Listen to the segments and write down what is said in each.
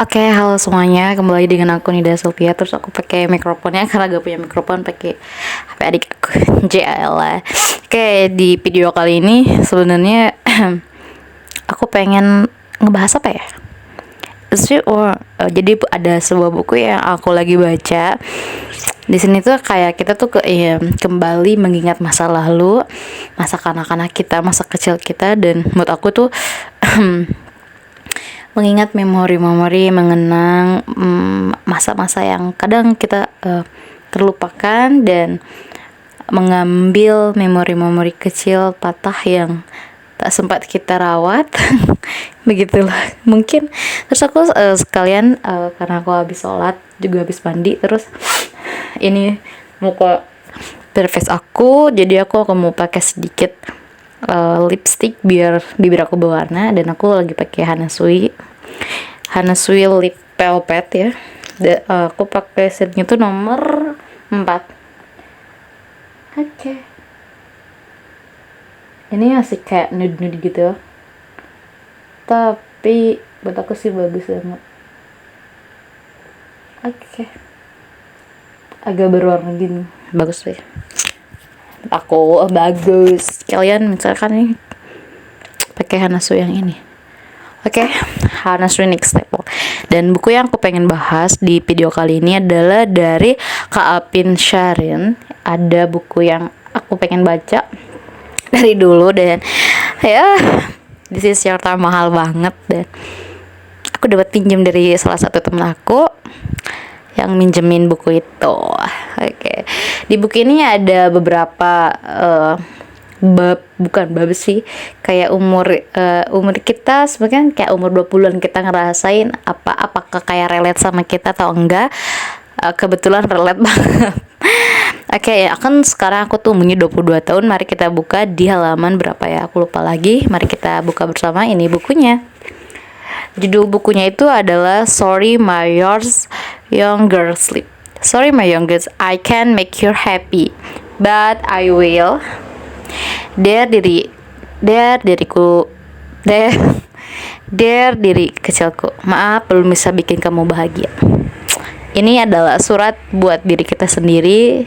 Oke, halo semuanya, kembali dengan aku Nida Sylvia. Terus aku pakai mikrofonnya karena gak punya mikrofon, pakai HP adik aku. JL. Oke, di video kali ini sebenarnya aku pengen ngebahas apa ya? Jadi ada sebuah buku yang aku lagi baca. Di sini tuh kayak kita tuh kembali mengingat masa lalu, masa kanak-kanak kita, masa kecil kita, dan menurut aku tuh mengingat memori-memori, mengenang masa-masa yang kadang kita terlupakan, dan mengambil memori-memori kecil patah yang tak sempat kita rawat. Begitulah mungkin. Terus aku sekalian karena aku habis sholat juga habis mandi, terus ini muka face aku, jadi aku mau pakai sedikit lipstick biar bibir aku berwarna, dan aku lagi pakai Hana Sui Lip Velvet ya. Aku pakai setnya tuh nomor 4. Oke. Ini masih kayak nude gitu, tapi buat aku sih bagus banget. Oke. Agak berwarna gini, bagus sih. Aku bagus. Kalian misalkan nih pakai Hana Sui yang ini. Oke, Hana Sui Next Level. Dan buku yang aku pengen bahas di video kali ini adalah dari Kak Apin Syarin. Ada buku yang aku pengen baca dari dulu, dan ya this is your time, mahal banget, dan aku dapat pinjam dari salah satu temen aku yang minjemin buku itu. Oke. Di buku ini ada beberapa bukan bab sih, kayak umur kita sebenarnya kayak umur 20-an kita ngerasain apakah kayak relate sama kita atau enggak. Kebetulan relate banget. Oke, ya kan sekarang aku tuh umurnya 22 tahun. Mari kita buka di halaman berapa ya, aku lupa lagi. Mari kita buka bersama. Ini bukunya. Judul bukunya itu adalah Sorry My Younger Sleep. Sorry my youngest, I can't make you happy, but I will. Dear diri kecilku, maaf belum bisa bikin kamu bahagia. Ini adalah surat buat diri kita sendiri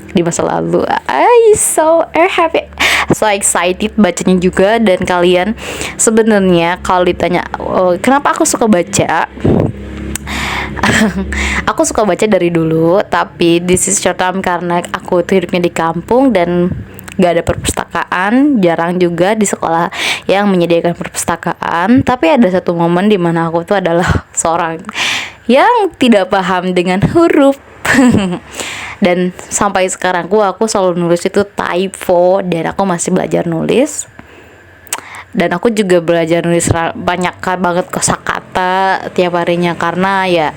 di masa lalu. I so happy, so excited bacanya juga. Dan kalian sebenarnya kalau ditanya kenapa aku suka baca, aku suka baca dari dulu, tapi this is short time karena aku tuh hidupnya di kampung dan gak ada perpustakaan, jarang juga di sekolah yang menyediakan perpustakaan. Tapi ada satu momen di mana aku tuh adalah seorang yang tidak paham dengan huruf. Dan sampai sekarang aku selalu nulis itu typo, dan aku masih belajar nulis. Dan aku juga belajar nulis banyak banget kosakata tiap harinya, karena ya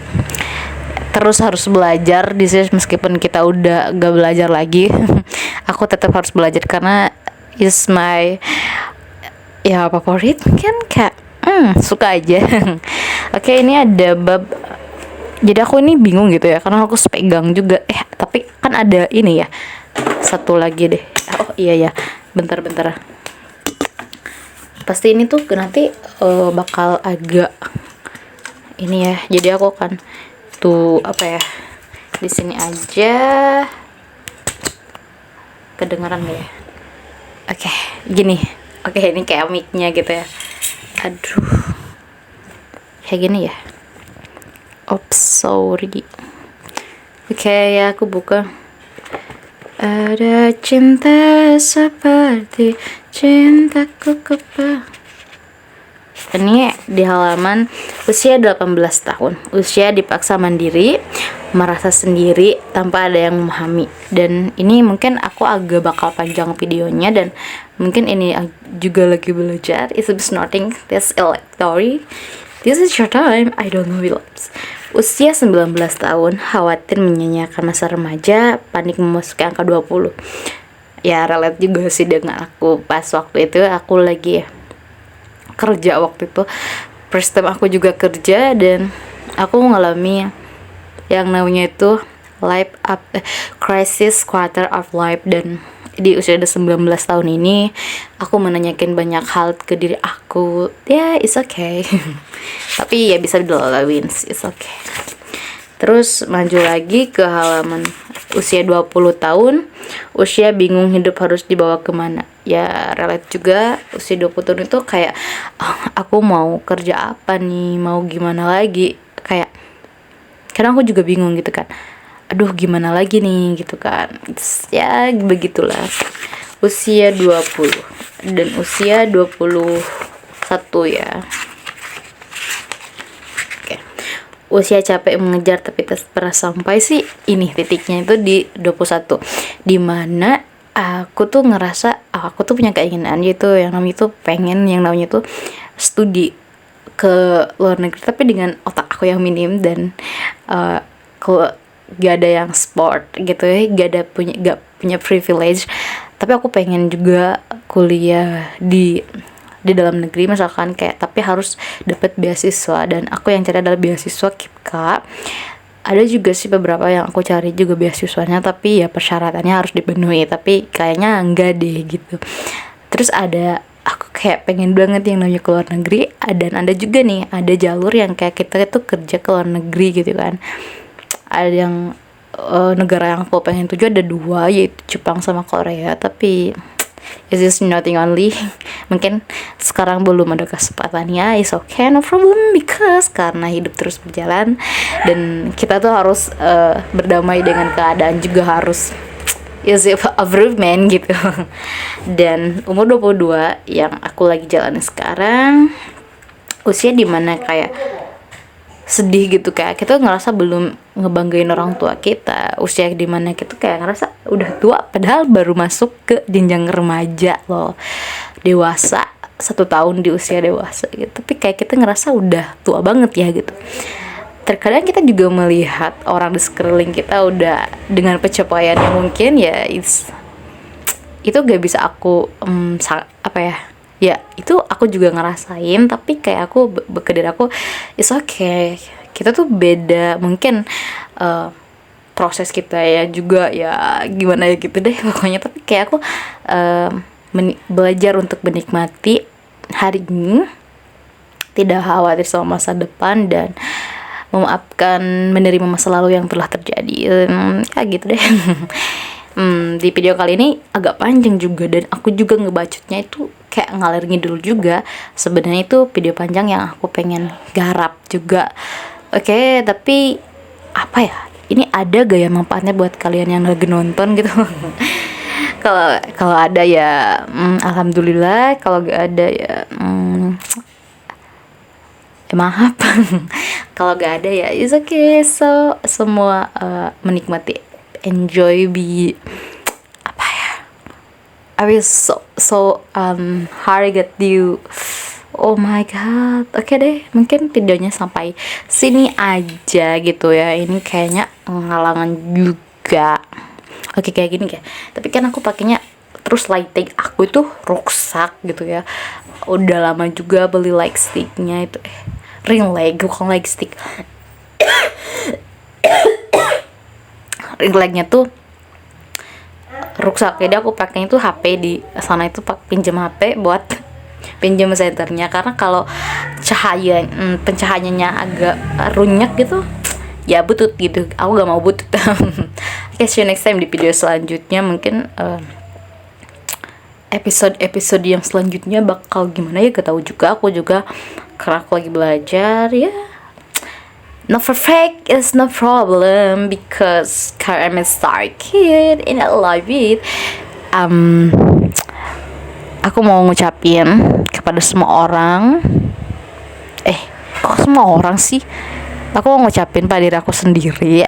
terus harus belajar di sini meskipun kita udah gak belajar lagi. Aku tetap harus belajar karena is my favorit kan, kayak suka aja. Oke, ini ada bab. Jadi aku ini bingung gitu ya, karena aku pegang juga. Tapi kan ada ini ya, satu lagi deh. Oh iya ya, bentar. Pasti ini tuh nanti bakal agak ini ya. Jadi aku akan tuh di sini aja. Kedengaran gak ya? Oke, gini. Oke, ini kayak mic-nya gitu ya. Aduh, kayak gini ya. Oops, sorry. Oke, ya aku buka. Ada cinta seperti cintaku kepada. Ini di halaman usia 18 tahun. Usia dipaksa mandiri, merasa sendiri tanpa ada yang memahami. Dan ini mungkin aku agak bakal panjang videonya, dan mungkin ini juga lagi belajar. It's nothing, this electory. This is your time, I don't know it. Usia 19 tahun, khawatir menyanyiakan masa remaja, panik memasuki angka 20. Ya relate juga sih dengan aku. Pas waktu itu aku lagi kerja waktu itu. First time aku juga kerja, dan aku ngalami yang namanya itu crisis quarter of life. Dan di usia 19 tahun ini aku menanyakan banyak hal ke diri aku. Ya, it's okay. Tapi ya bisa dilalui, it's okay. Terus maju lagi ke halaman usia 20 tahun, usia bingung hidup harus dibawa kemana. Ya relate juga, usia 20 tahun itu kayak aku mau kerja apa nih, mau gimana lagi. Kayak kadang aku juga bingung gitu kan, aduh gimana lagi nih gitu kan. Ya begitulah usia 20 dan usia 21 ya. Usia capek mengejar tapi tak pernah sampai sih, ini titiknya itu di 21, dimana aku tuh ngerasa aku tuh punya keinginan, yaitu yang namanya tuh pengen yang namanya tuh studi ke luar negeri, tapi dengan otak aku yang minim dan kalau gak ada yang sport gitu ya, gak punya privilege, tapi aku pengen juga kuliah di dalam negeri misalkan kayak, tapi harus dapat beasiswa, dan aku yang cari adalah beasiswa KIPKA. Ada juga sih beberapa yang aku cari juga beasiswanya, tapi ya persyaratannya harus dipenuhi, tapi kayaknya enggak deh gitu. Terus ada aku kayak pengen banget yang namanya ke luar negeri, dan ada juga nih ada jalur yang kayak kita itu kerja ke luar negeri gitu kan. Ada yang negara yang aku pengen tuju ada 2, yaitu Jepang sama Korea, tapi is this nothing only. Mungkin sekarang belum ada kesempatannya, is okay, no problem, because karena hidup terus berjalan dan kita tuh harus berdamai dengan keadaan juga, harus is improvement gitu. Dan umur 22 yang aku lagi jalani sekarang, usia dimana kayak sedih gitu, kayak kita ngerasa belum ngebanggain orang tua kita, usia dimana kita kayak ngerasa udah tua padahal baru masuk ke jenjang remaja loh, dewasa 1 tahun di usia dewasa gitu, tapi kayak kita ngerasa udah tua banget ya gitu. Terkadang kita juga melihat orang di sekeliling kita udah dengan pencapaian yang mungkin ya itu gak bisa aku ya itu aku juga ngerasain, tapi kayak aku berkediri aku it's okay, kita tuh beda mungkin proses kita ya juga ya gimana ya gitu deh pokoknya. Tapi kayak aku belajar untuk menikmati hari ini, tidak khawatir sama masa depan, dan memaafkan, menerima masa lalu yang telah terjadi. Ya gitu deh. Di video kali ini agak panjang juga, dan aku juga ngebacotnya itu kayak ngalir ngidul juga. Sebenarnya itu video panjang yang aku pengen garap juga. Oke, tapi apa ya? Ini ada gak ya manfaatnya buat kalian yang lagi nonton gitu? Kalau ada ya alhamdulillah, kalau gak ada ya maaf. Kalau gak ada ya it's okay. So semua menikmati, enjoy, be apa ya, I will so hard get you. Oh my god. Oke deh, mungkin videonya sampai sini aja gitu ya. Ini kayaknya penghalangan juga. Oke, kayak gini kayak, tapi kan aku pakainya terus lighting aku itu rusak gitu ya. Udah lama juga beli light sticknya itu, ring light, bukan light stick. Ring lightnya tuh rusak, jadi aku pakainya tuh HP di sana itu pinjam HP buat pinjam senternya, karena kalau pencahayaannya agak runyak gitu ya butut gitu, aku gak mau butut. Okay, see you next time di video selanjutnya. Mungkin episode yang selanjutnya bakal gimana ya gak tahu juga, aku juga karena aku lagi belajar ya. Not perfect is no problem, because I'm a star kid and I love it. Aku mau ngucapin kepada semua orang, kok semua orang sih? Aku mau ngucapin pada diri aku sendiri.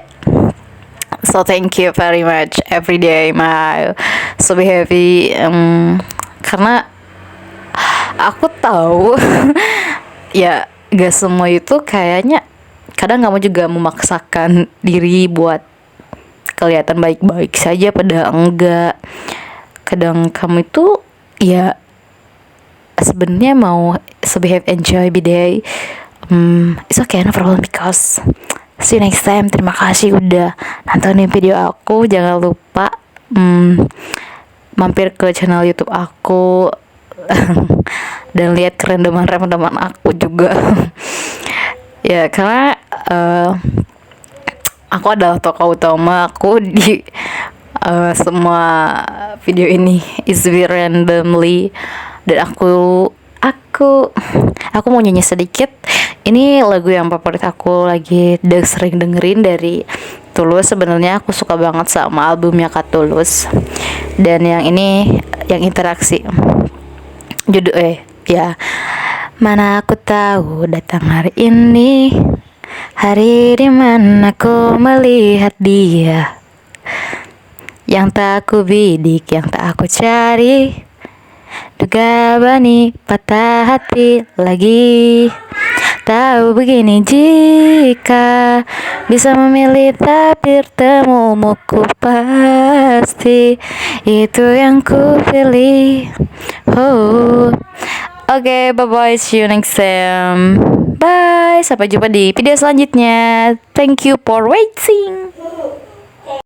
So thank you very much every day, my so be happy. Karena aku tahu ya gak semua itu kayaknya, kadang kamu juga memaksakan diri buat kelihatan baik-baik saja padahal enggak. Kadang kamu itu ya sebenarnya mau behave, enjoy the day. It's okay, no problem, because see you next time. Terima kasih udah nontonin video aku. Jangan lupa mampir ke channel YouTube aku dan lihat kerendaman-rendaman aku juga. Ya karena aku adalah tokoh utama aku di semua video ini is very randomly, dan aku mau nyanyi sedikit. Ini lagu yang favorit aku, lagi sering dengerin dari Tulus. Sebenarnya aku suka banget sama albumnya Kak Tulus, dan yang ini yang interaksi judul ya, mana aku tahu datang hari ini, hari dimana aku melihat dia, yang tak aku bidik, yang tak aku cari, duga bani patah hati lagi. Tahu begini, jika bisa memilih takdir temumu, ku pasti itu yang ku pilih. Oh, oke, bye bye, see you next time. Bye, sampai jumpa di video selanjutnya. Thank you for waiting.